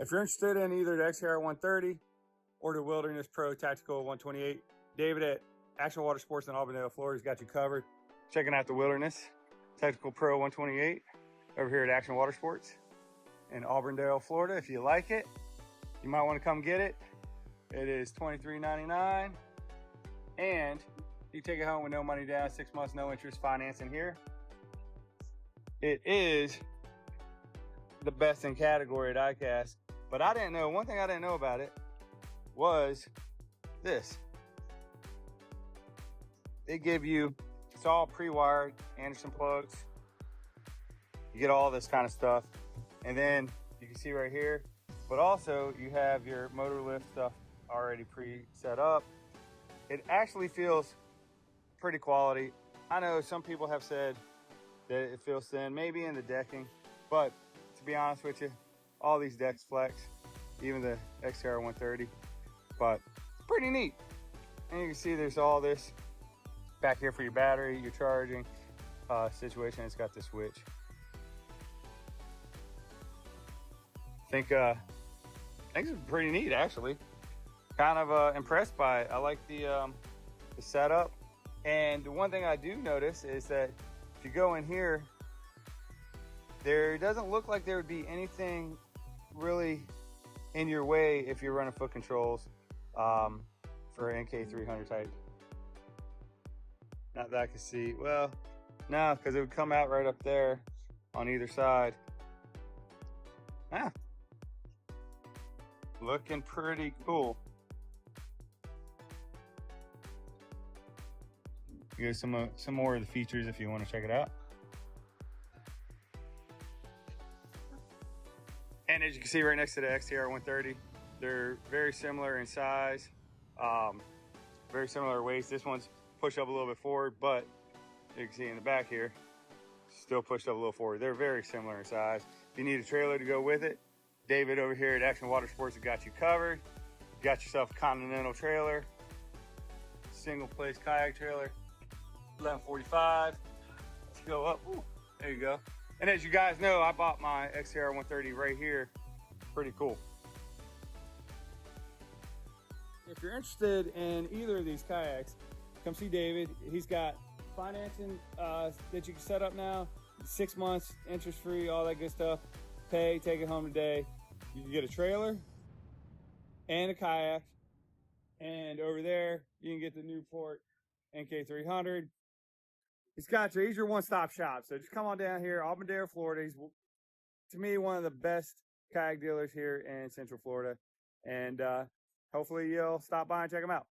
If you're interested in either the XTR 130 or the Wilderness Pro Tactical 128, David at Action Watersports in Auburndale, Florida has got you covered. Checking out the Wilderness Tactical Pro 128 over here at Action Watersports in Auburndale, Florida. If you like it, you might want to come get it. It is $23.99, and you take it home with no money down, 6 months, no interest financing here. It is the best in category at ICAST. But I didn't know, one thing I didn't know about it was this. They give you, it's all pre-wired Anderson plugs. You get all this kind of stuff. And then you can see right here, but also you have your motor lift stuff already pre-set up. It actually feels pretty quality. I know some people have said that it feels thin, maybe in the decking, but to be honest with you, all these decks flex, even the XTR 130, but it's pretty neat. And you can see there's all this back here for your battery, your charging situation. It's got the switch. I think it's pretty neat, actually. Kind of impressed by it. I like the setup. And the one thing I do notice is that if you go in here, there doesn't look like there would be anything really in your way if you're running foot controls for NK300 type. Not that I can see. Well, no, because it would come out right up there on either side. Ah, looking pretty cool. Here's some more of the features if you want to check it out. And as you can see right next to the XTR 130, they're very similar in size, very similar weights. This one's pushed up a little bit forward, but you can see in the back here, still pushed up a little forward. They're very similar in size. If you need a trailer to go with it, David over here at Action Watersports has got you covered. You got yourself a Continental trailer, single place kayak trailer, 1145. Let's go up. Ooh, there you go. And as you guys know, I bought my XTR 130 right here. Pretty cool. If you're interested in either of these kayaks, come see David. He's got financing that you can set up now. 6 months, interest-free, all that good stuff. Pay, take it home today. You can get a trailer and a kayak. And over there, you can get the Newport NK300. He's your one-stop shop. So just come on down here, Auburndale, Florida. He's, to me, one of the best kayak dealers here in Central Florida. And hopefully you'll stop by and check him out.